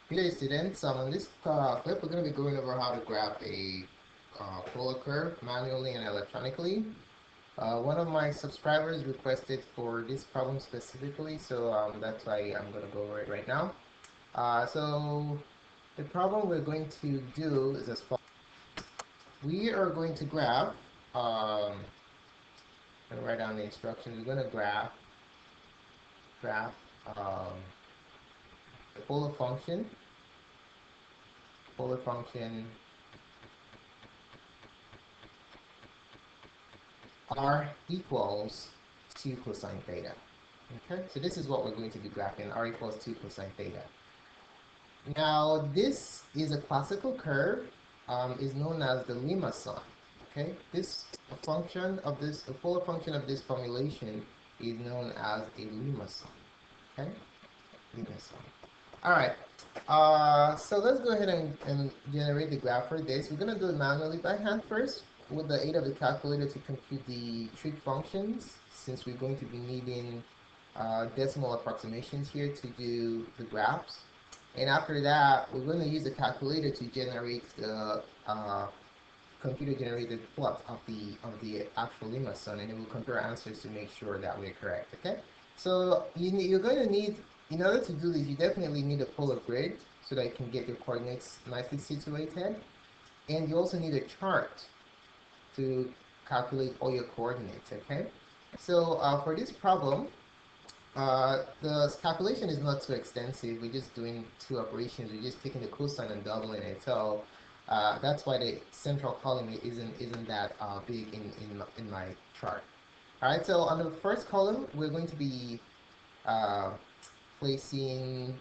Good day, students. In this clip, we're going to be going over how to graph a polar curve manually and electronically. One of my subscribers requested for this problem specifically, so that's why I'm going to go over it right now. So the problem we're going to do is as follows. We are going to graph, I'm going to write down the instructions. We're going to graph um, the polar function r equals 2 cosine theta. Okay, so this is what we're going to be graphing, r equals 2 cosine theta. Now, this is a classical curve, is known as the limacon. Okay, this function of this, the polar function of this formulation is known as a limacon. Okay, limacon. All right, so let's go ahead and generate the graph for this. We're going to do it manually by hand first with the aid of the calculator to compute the trig functions, since we're going to be needing decimal approximations here to do the graphs. And after that, we're going to use the calculator to generate the computer generated plot of the actual limacon, and it will compare answers to make sure that we're correct. Okay, so you're going to need, in order to do this, you definitely need a polar grid so that you can get your coordinates nicely situated, and you also need a chart to calculate all your coordinates. Okay, so for this problem, the calculation is not too extensive. We're just doing two operations. We're just taking the cosine and doubling it. So that's why the central column isn't that big in my chart. All right. So on the first column, we're going to be uh, placing.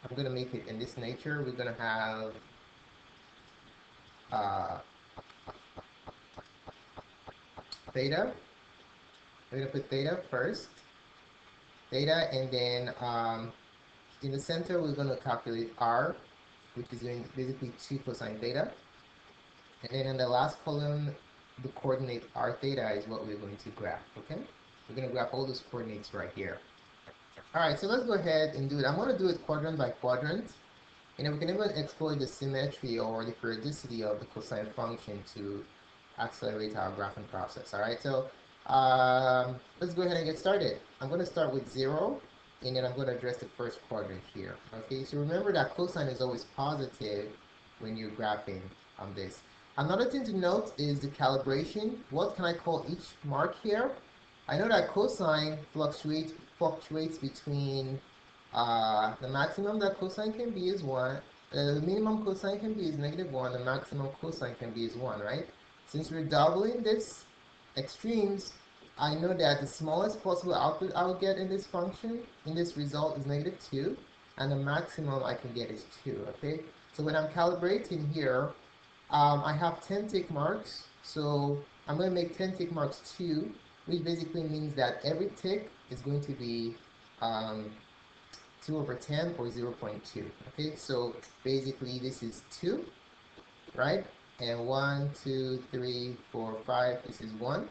I'm going to make it in this nature. We're going to have uh, theta. We're going to put theta first. Theta, and then in the center, we're going to calculate r, which is doing basically 2 cosine theta. And then in the last column, the coordinate r theta is what we're going to graph, okay? We're going to graph all those coordinates right here. All right, so let's go ahead and do it. I'm going to do it quadrant by quadrant. And then we can even explore the symmetry or the periodicity of the cosine function to accelerate our graphing process. All right, so let's go ahead and get started. I'm going to start with 0, and then I'm going to address the first quadrant here. Okay, so remember that cosine is always positive when you're graphing on this. Another thing to note is the calibration. What can I call each mark here? I know that cosine fluctuates between the maximum that cosine can be is 1. The minimum cosine can be is -1. The maximum cosine can be is 1, right? Since we're doubling this extremes, I know that the smallest possible output I will get in this function, in this result, is -2, and the maximum I can get is 2, okay? So when I'm calibrating here, I have 10 tick marks, so I'm going to make 10 tick marks 2, which basically means that every tick is going to be 2 over 10 or 0.2. Okay, so basically this is 2, right? And 1, 2, 3, 4, 5, this is 1.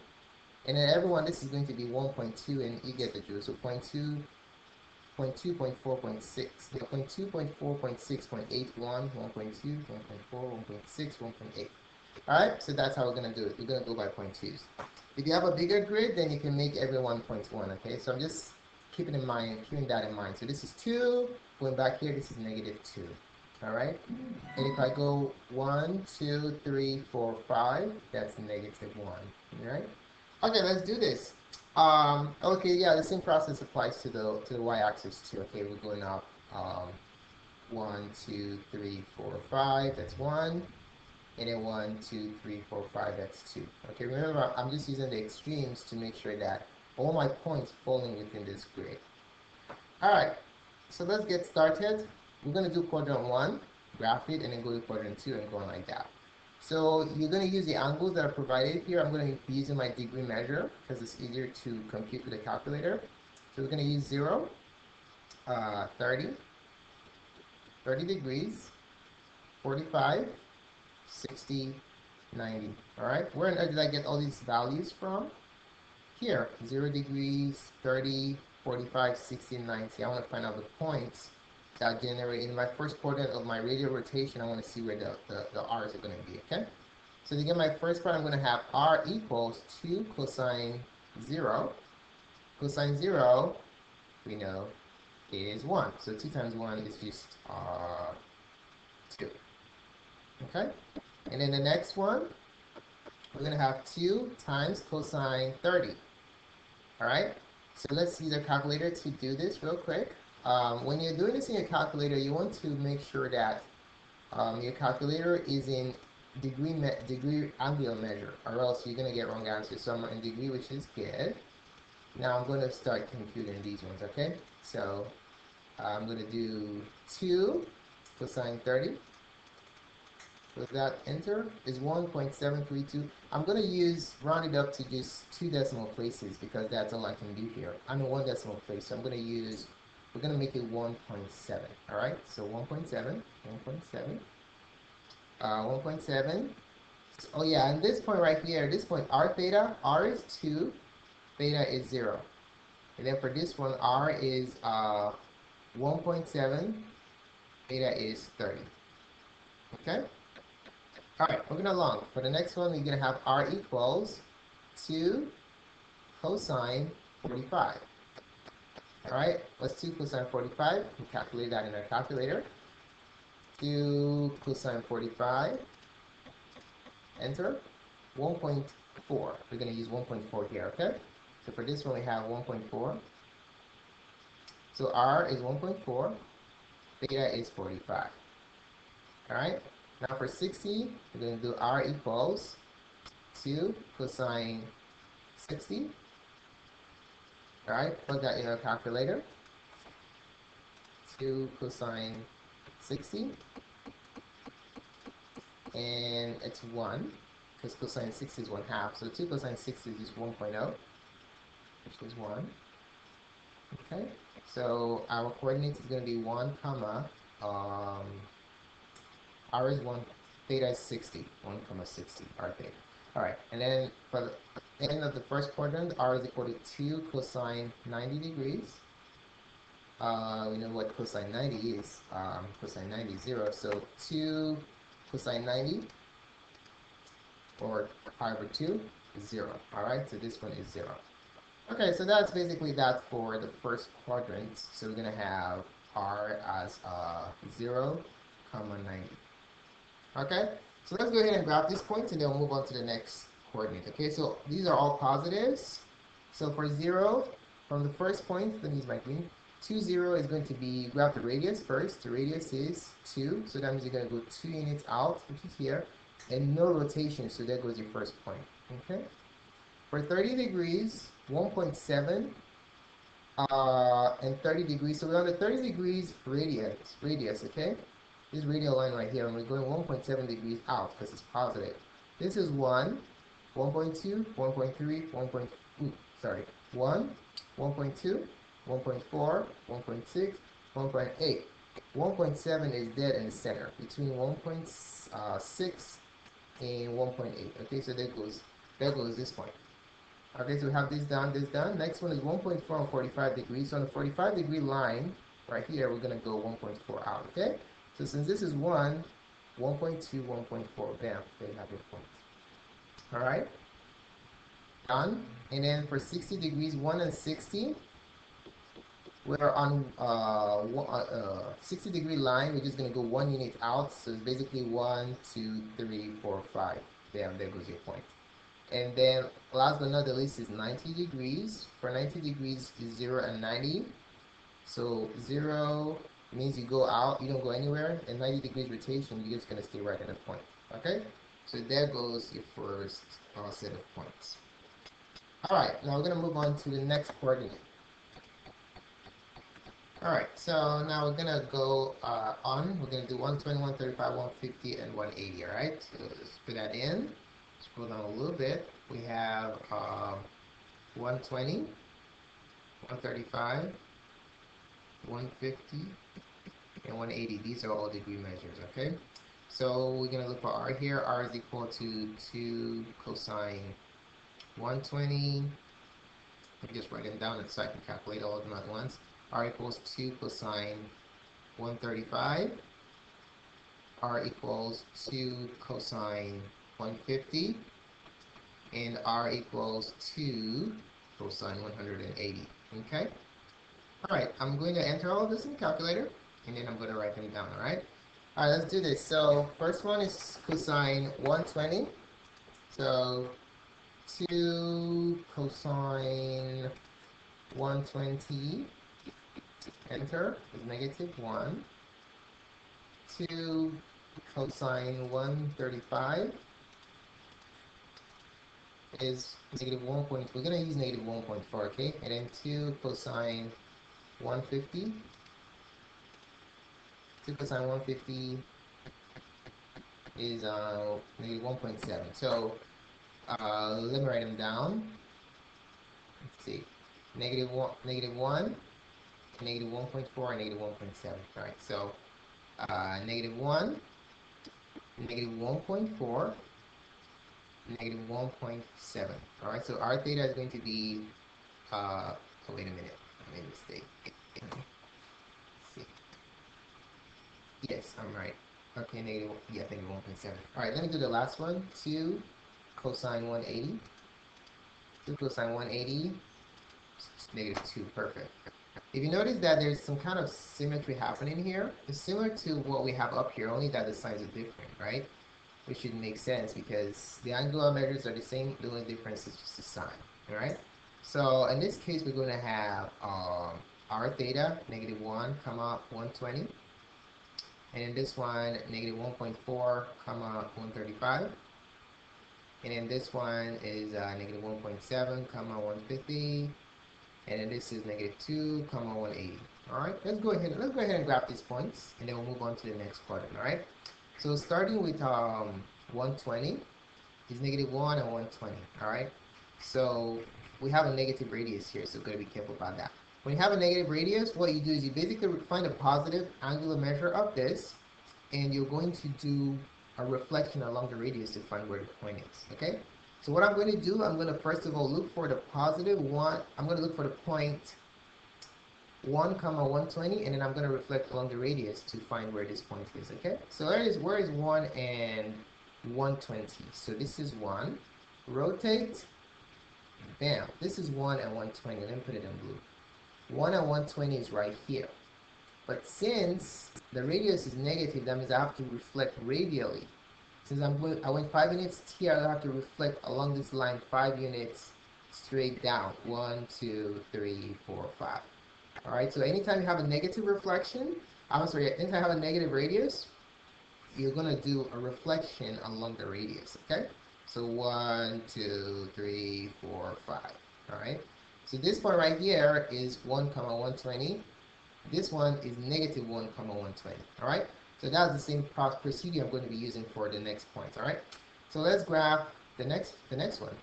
And then everyone, this is going to be 1.2, and you get the drill. So 0.2, 0.2, 0.4, 0.6, yeah, 0.2, 0.4, 0.6, 0.8, 1, 1.2, 1.4, 1.6, 1.8. All right, so that's how we're going to do it. We're going to go by 0.2s. If you have a bigger grid, then you can make everyone 0.1, okay? So I'm just keeping that in mind. So this is 2, going back here, this is -2. All right, and if I go 1, 2, 3, 4, 5, that's -1. All right. Okay, let's do this. Okay, yeah, the same process applies to the y-axis too. Okay, we're going up 1, 2, 3, 4, 5. That's 1. And then 1, 2, 3, 4, 5, that's 2. Okay, remember, I'm just using the extremes to make sure that all my points falling within this grid. All right, so let's get started. We're going to do quadrant 1, graph it, and then go to quadrant 2 and go on like that. So you're going to use the angles that are provided here. I'm going to be using my degree measure because it's easier to compute with a calculator. So we're going to use 0, 30, 30 degrees, 45, 60, 90. All right, where on earth did I get all these values from? Here, 0 degrees, 30, 45, 60, 90. I want to find out the points that generate in my first quadrant of my radial rotation. I want to see where the r's are going to be. Okay, so to get my first part, I'm going to have r equals 2 cosine 0. Cosine 0, we know, is 1. So 2 times 1 is just 2. Okay, and then the next one, we're going to have 2 times cosine 30. All right, so let's use a calculator to do this real quick. When you're doing this in your calculator, you want to make sure that your calculator is in degree angular measure, or else you're going to get wrong answers. So I'm in degree, which is good. Now I'm going to start computing these ones, okay? So I'm going to do 2 cosine 30. With that, enter is 1.732. I'm going to round it up to just 2 decimal places because that's all I can do here. I'm in 1 decimal place, so we're going to make it 1.7. All right, so 1.7, 1.7. Oh yeah, and this point right here, this point r theta, r is 2, theta is 0. And then for this one, r is 1.7, theta is 30. Okay? Alright, moving along. For the next one, we're going to have r equals 2 cosine 45. Alright, what's 2 cosine 45? We calculate that in our calculator. 2 cosine 45, enter. 1.4. We're going to use 1.4 here, okay? So for this one, we have 1.4. So r is 1.4, theta is 45. Alright, now for 60, we're going to do r equals 2 cosine 60. Alright, plug that in our calculator. 2 cosine 60. And it's 1, because cosine 60 is 1/2. So 2 cosine 60 is just 1.0, which is 1. Okay, so our coordinates is going to be 1, comma, r is 1, theta is 60, 1 comma 60, r theta. Alright, and then for the end of the first quadrant, r is equal to 2 cosine 90 degrees. We know what cosine 90 is. Cosine 90 is 0, so 2 cosine 90, or pi over 2, is 0. Alright, so this one is 0. Okay, so that's basically that for the first quadrant. So we're going to have r as 0, comma 90. Okay, so let's go ahead and graph these points and then we'll move on to the next coordinate. Okay, so these are all positives. So for 0, from the first point, let me use my green. 2, 0 is going to be, graph the radius first. The radius is 2, so that means you're going to go 2 units out, which is here, and no rotation, so there goes your first point. Okay, for 30 degrees, 1.7, and 30 degrees. So we're on the 30 degrees radius, okay? This radial line right here, and we're going 1.7 degrees out because it's positive. This is 1, 1.2, 1.3, 1, 1.2, 1.4, 1.6, 1.8. 1.7 is dead in the center, between 1.6 and 1.8. Okay, so there goes this point. Okay, so we have this done, this done. Next one is 1.4 on 45 degrees. So on the 45 degree line, right here, we're going to go 1.4 out, okay? So since this is 1, 1.2, 1.4, bam, there you have your point. All right, done. And then for 60 degrees, 1 and 60, we're on 60 degree line. We're just going to go 1 unit out. So it's basically 1, 2, 3, 4, 5. Bam, there goes your point. And then last but not the least is 90 degrees. For 90 degrees is 0 and 90. So 0 means you go out, you don't go anywhere, and 90 degrees rotation, you're just going to stay right at the point. Okay? So there goes your first set of points. Alright, now we're going to move on to the next coordinate. Alright, so now we're going to go on. We're going to do 120, 135, 150, and 180. Alright, so let's put that in. Scroll down a little bit. We have 120, 135, 150, and 180. These are all degree measures, okay? So we're going to look for r here. R is equal to 2 cosine 120. Let me just write them down so I can calculate all of them at once. R equals 2 cosine 135. R equals 2 cosine 150. And R equals 2 cosine 180. Okay? Alright, I'm going to enter all of this in the calculator, and then I'm going to write them down, alright? Alright, let's do this. So, first one is cosine 120. So, 2 cosine 120, enter, is negative 1. 2 cosine 135 is negative 1. We're going to use negative 1.4, okay? And then 2 cosine 150. 2 cosine 150 is negative 1.7. So let me write them down. Let's see. Negative 1, negative 1, negative 1.4, and negative 1.7. All right, so negative 1, negative 1.4, negative 1.7. All right, so our theta is going to be, oh, wait a minute. I made a mistake. Let's see. Yes, I'm right. Okay, negative, yeah, negative 1.7. All right, let me do the last one. 2 cosine 180. 2 cosine 180, negative 2. Perfect. If you notice that there's some kind of symmetry happening here, it's similar to what we have up here, only that the signs are different, right? Which should make sense because the angular measures are the same, the only difference is just the sign, all right? So in this case, we're going to have r theta, negative 1, comma 120. And in this one, negative 1.4, comma 135. And then this one is negative 1.7, comma 150. And then this is negative 2, comma 180. All right, let's go ahead and graph these points, and then we'll move on to the next quadrant. All right, so starting with 120 is negative 1 and 120. All right, so we have a negative radius here, so we've got to be careful about that. When you have a negative radius, what you do is you basically find a positive angular measure of this, and you're going to do a reflection along the radius to find where the point is. Okay, so what I'm going to do, I'm going to first of all look for the positive 1. I'm going to look for the point 1 comma 120, and then I'm going to reflect along the radius to find where this point is. Okay, so where is 1 and 120? So this is 1. Rotate. Bam. This is 1 and 120. Let me put it in blue. 1 and 120 is right here. But since the radius is negative, that means I have to reflect radially. Since I went 5 units here, I'll have to reflect along this line 5 units straight down. 1, 2, 3, 4, 5. All right, so anytime you have a negative reflection, anytime you have a negative radius, you're going to do a reflection along the radius, okay? So 1, 2, 3, 4, 5. All right, so this point right here is 1 comma 120. This one is negative 1 comma 120. All right, so that's the same procedure I'm going to be using for the next point. All right, so let's graph the next one.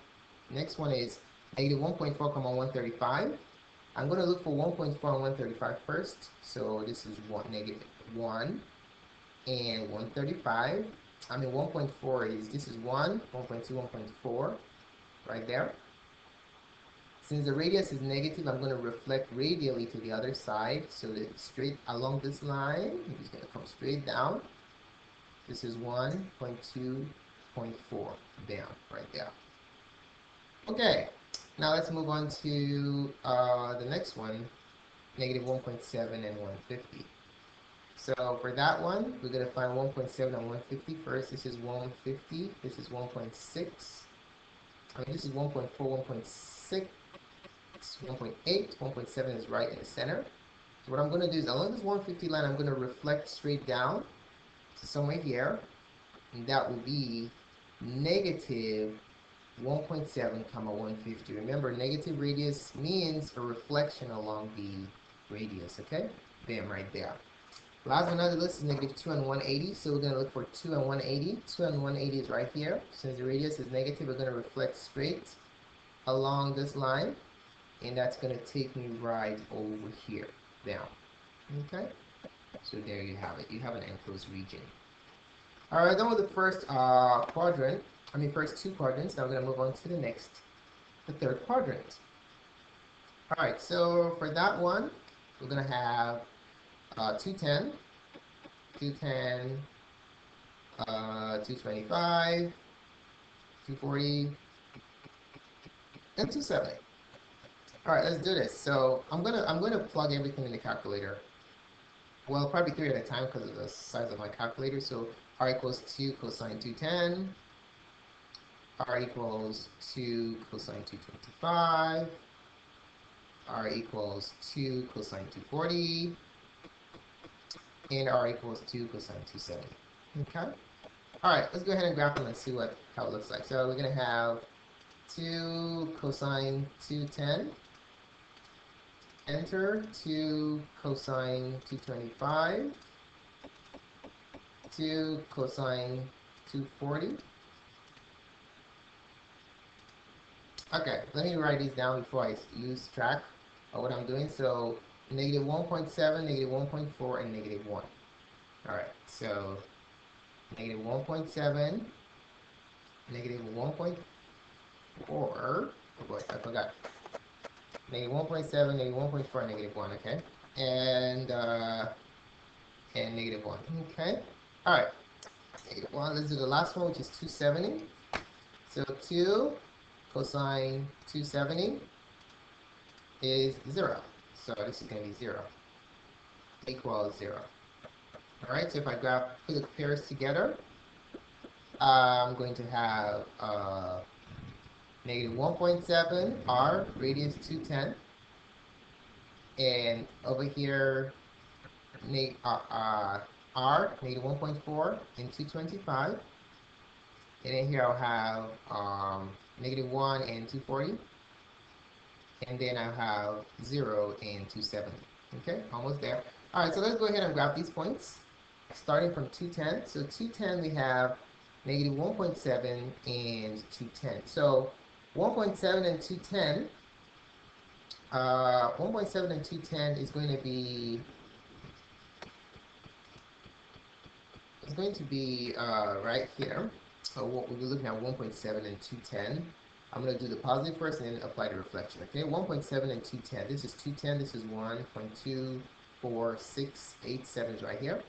Next one is negative 1.4 comma 135. I'm going to look for 1.4 and 135 first. So this is negative 1 and 135. I mean 1.4 is, this is 1, 1.2, 1.4 right there. Since the radius is negative, I'm going to reflect radially to the other side. So that straight along this line, I'm just going to come straight down. This is 1.2.4 down right there. Okay, now let's move on to the next one, negative 1.7 and 150. So for that one, we're going to find 1.7 and 150 first. This is 150. This is 1.6. I mean, this is 1.4, 1.6. 1.8, 1.7 is right in the center. So what I'm going to do is along this 150 line, I'm going to reflect straight down to somewhere here, and that will be negative 1.7 comma 150. Remember, negative radius means a reflection along the radius. Okay, bam, right there. Last but not least is negative 2 and 180. So we're going to look for 2 and 180. 2 and 180 is right here. Since the radius is negative, we're going to reflect straight along this line. And that's going to take me right over here, down. Okay? So there you have it. You have an enclosed region. All right, done with the first first two quadrants. Now we're going to move on to the third quadrant. All right, so for that one, we're going to have 210. 210, 225, 240, and 270. All right, let's do this. So I'm gonna plug everything in the calculator. Well, probably three at a time because of the size of my calculator. So r equals 2 cosine 210, r equals 2 cosine 225, r equals 2 cosine 240, and r equals 2 cosine 270. Okay. All right, let's go ahead and graph them and see how it looks like. So we're gonna have 2 cosine 210, enter 2 cosine 225, 2 cosine 240. Okay, let me write these down before I lose track of what I'm doing. So negative 1.7, negative 1.4, and negative 1. All right, so negative 1.7, negative 1.4. Oh boy, I forgot. Negative 1.7, negative 1.4, negative 1, okay? And, uh, and negative 1, okay? All right, negative 1. Let's do the last one, which is 270. So 2 cosine 270 is 0. So this is going to be 0 equals 0. All right, so if I put the pairs together, I'm going to have negative 1.7 r radius 210, and over here r negative 1.4 and 225, and then here I'll have negative 1 and 240, and then I'll have 0 and 270. Okay, almost there. All right, so let's go ahead and graph these points starting from 210. So 210 we have negative 1.7 and 210. So 1.7 and 210, 1.7 and 210 is going to be right here. So we'll be looking at 1.7 and 210. I'm going to do the positive first and then apply the reflection. Okay, 1.7 and 210. This is 210. This is 1.2, 4, 6, 8, 7 is right here.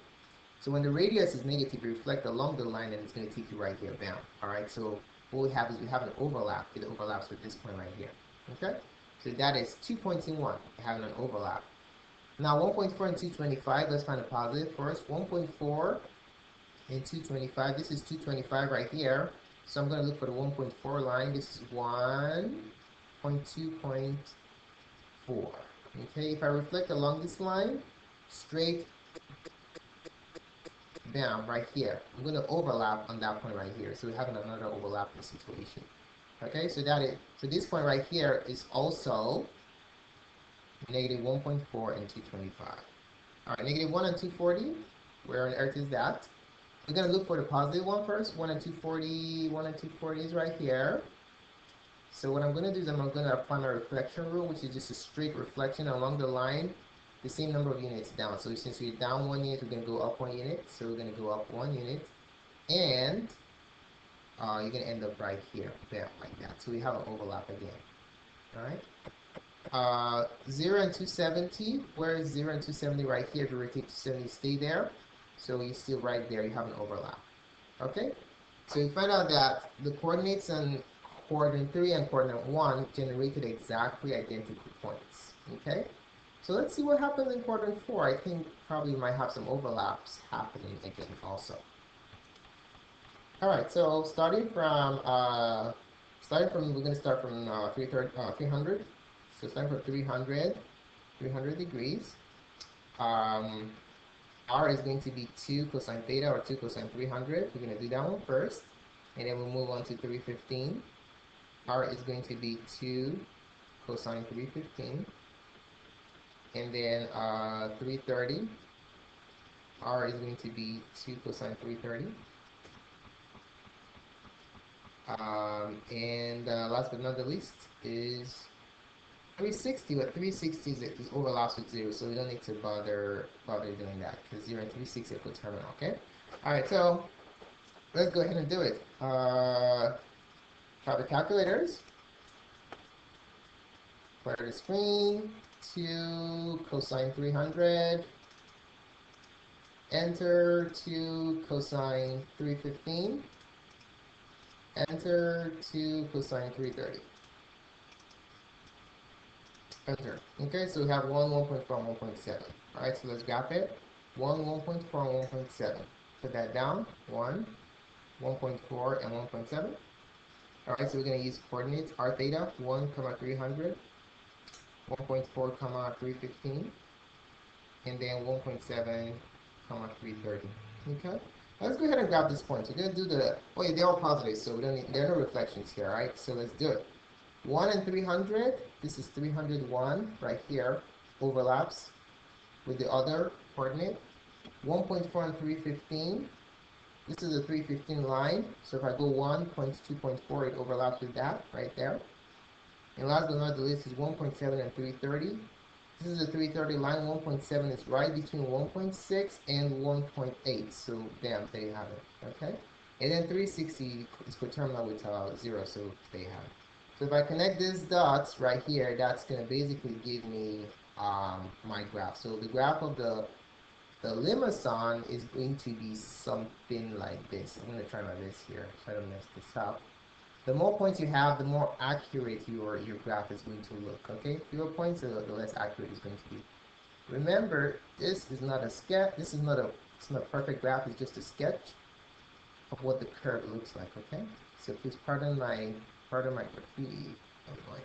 So when the radius is negative, you reflect along the line and it's going to take you right here down. All right, so what we have is we have an overlap. It overlaps with this point right here. Okay, so that is 2 points in one, having an overlap. Now 1.4 and 225, let's find a positive first. 1.4 and 225, this is 225 right here. So I'm going to look for the 1.4 line. This is 1.2.4. Okay, if I reflect along this line, straight down right here, I'm going to overlap on that point right here. So we're having another overlapping situation. Okay, so this point right here is also negative 1.4 and 225. All right, negative 1 and 240, where on earth is that? We're going to look for the positive one first. 1 and 240, 1 and 240 is right here. So what I'm going to do is I'm going to apply my reflection rule, which is just a straight reflection along the line, the same number of units down. So since we're down 1 unit, we're going to go up 1 unit. So we're going to go up 1 unit. And you're going to end up right here, there, like that. So we have an overlap again. All right. 0 and 270, where is 0 and 270 right here? If you rotate 270, stay there. So you still right there, you have an overlap. Okay? So you find out that the coordinates on coordinate 3 and coordinate 1 generated exactly identical points. Okay? So let's see what happens in quadrant 4. I think probably we might have some overlaps happening again also. All right, so we're going to start from 300. So starting from 300 degrees. R is going to be 2 cosine theta or 2 cosine 300. We're going to do that one first. And then we'll move on to 315. R is going to be 2 cosine 315. And then 330. R is going to be 2 cosine 330. Last but not the least is 360, but 360 is overlaps with 0, so we don't need to bother doing that because 0 and 360 are coterminal, okay? All right, so let's go ahead and do it. Try the calculators. Clear the screen. 2 cosine 300 enter to cosine 315, enter to cosine 330, enter. Okay, so we have 1, 1.4, 1.7. All right, so let's graph it. 1, 1.4, 1.7. Put that down. 1, 1.4, and 1.7. All right, so we're going to use coordinates r theta 1, 300, 1.4, 315, and then 1.7, 330. Okay, let's go ahead and grab this point. So we're going to do the, oh yeah, they're all positive, so we don't need, there are no reflections here, all right? So let's do it. 1 and 300, this is 301 right here, overlaps with the other coordinate. 1.4 and 315, this is a 315 line, so if I go 1.2.4, it overlaps with that right there. And last but not the least is 1.7 and 330. This is a 330 line. 1.7 is right between 1.6 and 1.8. So, damn, there you have it. Okay? And then 360 is coterminal with 0. So, there you have it. So, if I connect these dots right here, that's going to basically give me my graph. So, the graph of the limacon is going to be something like this. I'm going to try my best here. Try to mess this up. The more points you have, the more accurate your graph is going to look, okay? Fewer points, the less accurate it's going to be. Remember, this is not a sketch, it's not a perfect graph, it's just a sketch of what the curve looks like, okay? So please pardon my graffiti. Oh boy.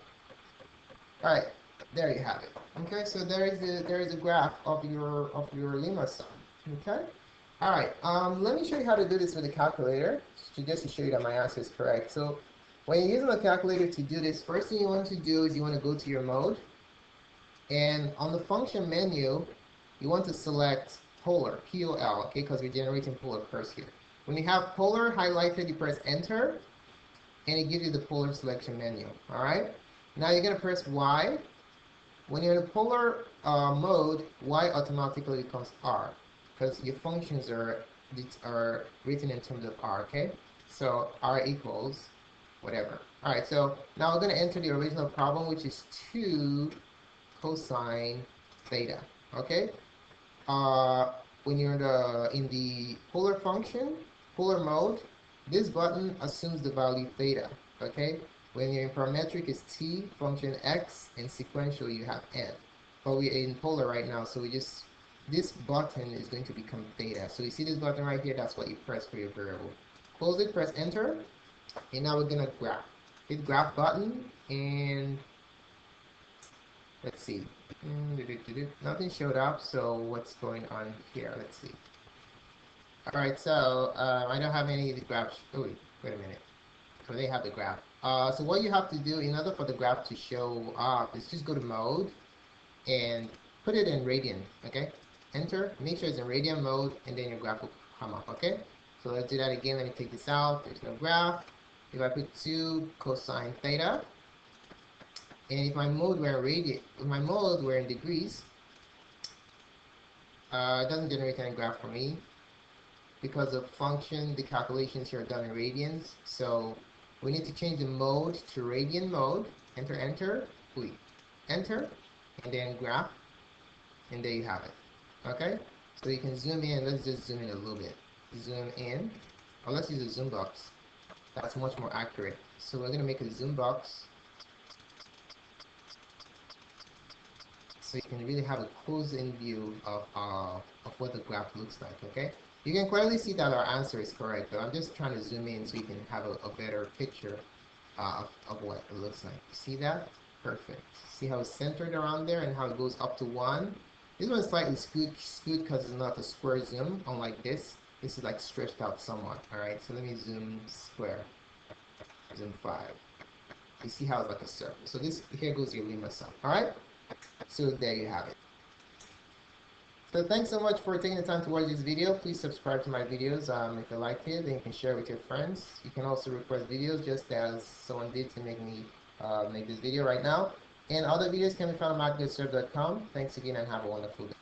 Alright, there you have it. Okay, so there is a graph of your limacon. Okay? Alright, let me show you how to do this with a calculator, just to show you that my answer is correct. So when you're using a calculator to do this, first thing you want to do is you want to go to your mode, and on the function menu, you want to select polar, P-O-L, okay, because we're generating polar curves here. When you have polar highlighted, you press enter, and it gives you the polar selection menu, alright? Now you're going to press Y. When you're in the polar mode, Y automatically becomes R, because your functions are written in terms of R, okay? So R equals whatever. All right, so now we're going to enter the original problem, which is 2 cosine theta, okay? When you're in the polar function, polar mode, this button assumes the value theta, okay? When you're in parametric, it's t, function x, and sequential, you have n. But we're in polar right now, so this button is going to become theta. So you see this button right here, that's what you press for your variable. Close it, press enter, and now we're gonna graph. Hit graph button, and let's see. Nothing showed up, so what's going on here? Let's see. Alright, so I don't have any of the graphs. Oh, wait a minute. So they have the graph. So what you have to do in order for the graph to show up is just go to mode and put it in radian, okay? Enter, make sure it's in radian mode, and then your graph will come up, okay? So let's do that again. Let me take this out. There's no graph. If I put 2 cosine theta, and if my mode were in degrees, it doesn't generate any graph for me because the function, the calculations here are done in radians. So we need to change the mode to radian mode. Enter, enter, wait, enter, and then graph, and there you have it. Okay, so you can zoom in. Let's just zoom in a little bit. Zoom in, or let's use a zoom box. That's much more accurate. So we're gonna make a zoom box so you can really have a close-in view of what the graph looks like, okay? You can clearly see that our answer is correct, but I'm just trying to zoom in so you can have a better picture of what it looks like. You see that? Perfect. See how it's centered around there and how it goes up to 1? This one is slightly skewed because it's not a square zoom, unlike this. This is like stretched out somewhat, alright? So let me zoom square. Zoom 5. You see how it's like a circle. So this, here goes your limacon, alright? So there you have it. So thanks so much for taking the time to watch this video. Please subscribe to my videos if you like it, and you can share it with your friends. You can also request videos just as someone did to make me make this video right now. And other videos can be found on marketserve.com. Thanks again and have a wonderful day.